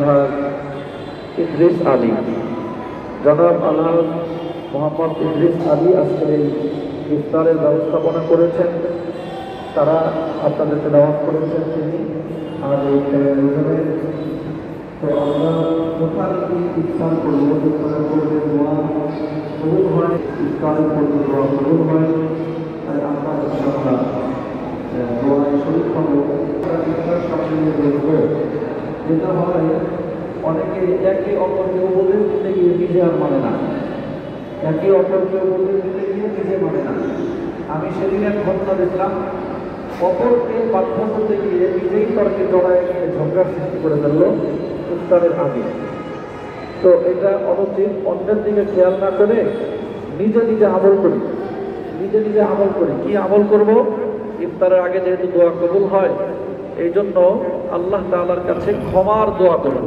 আলহাজ ইদ্রিস আলী, জনাব আলহাজ মোহাম্মদ ইদ্রিস আলী আজকের এই ইফতারের ব্যবস্থাপনা করেছেন। তারা আপনাদেরকে দাওয়াত করেছেন তিনি। আর এই তো আমরা কোথায় ইফতার করবো, ইফতারের পূর্বে দোয়া কবুল হয়, ইফতারের পূর্বে দোয়া কবুল হয়। তাই আমরা ইনশাআল্লাহ দোয়ায় শরীক হব। ইফতার সামনে দেখব, যেটা হয় অনেকে একে অপরকে উপদেশ দিতে গিয়ে নিজে আর মানে না, একে অপরকে উপদেশ দিতে গিয়ে নিজে মানে না। আমি সেদিন এক ঘটনা দেখলাম, অপরকে বাধ্য করতে গিয়ে নিজেই তর্কে জড়ায় গিয়ে ঝগড়ার সৃষ্টি করে ফেললো ইফতারের আগে। তো এটা অনুচিত। অন্যের দিকে খেয়াল না করে নিজে নিজে আমল করি, নিজে নিজে আমল করি। কি আমল করব? ইফতারের আগে যেহেতু দোয়া কবুল হয়, এই জন্য আল্লাহ তাআলার কাছে ক্ষমার দোয়া করব।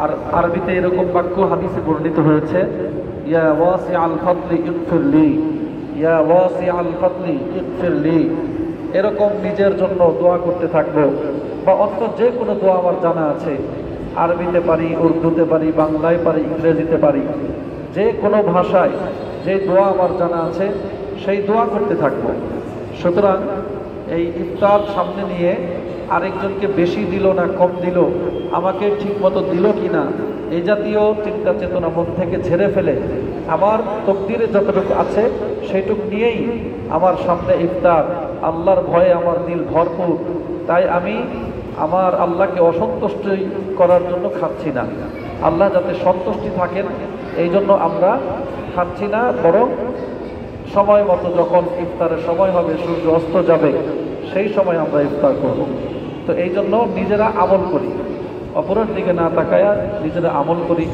আর আরবিতে এরকম বাক্য হাদিসে বর্ণিত হয়েছে, ইয়া ওয়াসিআল ফাদলি ইগফিরলি, ইয়া ওয়াসিআল ফাদলি ইগফিরলি। এরকম নিজের জন্য দোয়া করতে থাকবো, বা অন্য যে কোনো দোয়া আমার জানা আছে। আরবিতে পারি, উর্দুতে পারি, বাংলায় পারি, ইংরেজিতে পারি, যে কোনো ভাষায় যে দোয়া আমার জানা আছে সেই দোয়া করতে থাকবো। সুতরাং এই ইফতার সামনে নিয়ে আরেকজনকে বেশি দিল না কম দিল, আমাকে ঠিক মতো দিল কিনা, এই জাতীয় চিন্তা চেতনা মন থেকে ঝেড়ে ফেলে আমার তকদিরে যতটুকু আছে সেইটুকু নিয়েই আমার সামনে ইফতার। আল্লাহর ভয়ে আমার দিল ভরপুর, তাই আমি আমার আল্লাহকে অসন্তুষ্ট করার জন্য খাচ্ছি না, আল্লাহ যাতে সন্তুষ্টি থাকেন এই জন্য আমরা খাচ্ছি না, বরং সময় মতো যখন ইফতারের সময় হবে, সূর্য অস্ত যাবে, সেই সময় আমরা ইফতার করব। তো এই জন্য নিজেরা আমল করি, অপরের দিকে না তাকায়া নিজেরা আমল করি।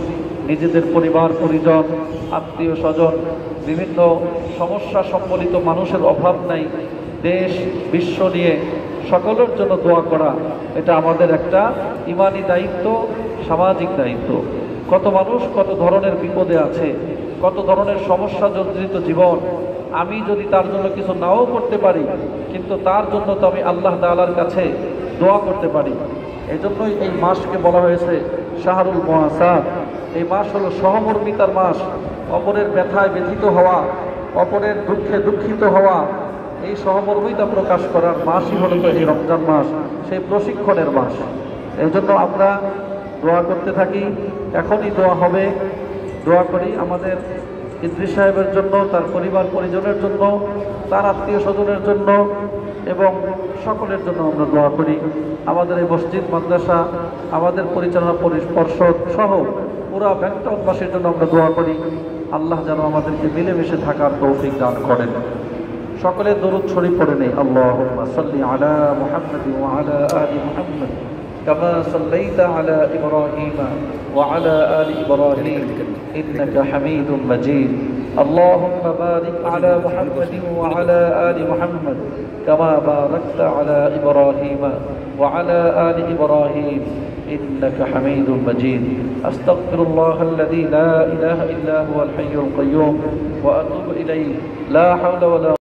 নিজেদের পরিবার পরিজন, আত্মীয় স্বজন, বিভিন্ন সমস্যা সম্বলিত মানুষের অভাব নাই, দেশ বিশ্ব নিয়ে সকলের জন্য দোয়া করা, এটা আমাদের একটা ইমানি দায়িত্ব, সামাজিক দায়িত্ব। কত মানুষ কত ধরনের বিপদে আছে, কত ধরনের সমস্যা জর্জরিত জীবন। আমি যদি তার জন্য কিছু নাও করতে পারি, কিন্তু তার জন্য তো আমি আল্লাহ তাআলার কাছে দোয়া করতে পারি। এই জন্যই এই মাসকে বলা হয়েছে শাহরুল মুআসাত। এই মাস হলো সহমর্মিতার মাস, অপরের ব্যথায় ব্যথিত হওয়া, অপরের দুঃখে দুঃখিত হওয়া, এই সহমর্মিতা প্রকাশ করার মাসই হলো তো এই রমজান মাস, সেই প্রশিক্ষণের মাস। এই জন্য আমরা দোয়া করতে থাকি। এখনই দোয়া হবে, দোয়া করি আমাদের ইদ্রিস সাহেবের জন্য, তার পরিবার পরিজনের জন্য, তার আত্মীয় স্বজনের জন্য এবং সকলের জন্য আমরা দোয়া করি। আমাদের এই মসজিদ মাদ্রাসা, আমাদের পরিচালনা পর্ষদ সহ পুরা ব্যাংকটনবাসীর জন্য আমরা দোয়া করি। আল্লাহ যেন আমাদেরকে মিলেমিশে থাকার তৌফিক দান করেন। সকলে দরুদ শরীফ পড়ে নেই। আল্লাহুম্মা সাল্লি আলা মুহাম্মাদিন ওয়া আলা আলি মুহাম্মাদ কামা সাল্লাইতা আলা ইব্রাহিম ওয়া আলা আলি ইব্রাহিম ইন্নাকা হামিদুম মাজিদ। আল্লাহুম্মা বারিক আলা মুহাম্মাদিন ওয়া আলা আলি মুহাম্মাদ কামা বারাকতা আলা ইব্রাহিম ওয়া আলা আলি ইব্রাহিম إنك حميد مجيد. أستغفر الله الذي لا إله إلا هو الحي القيوم وأتوب إليه. لا حول ولا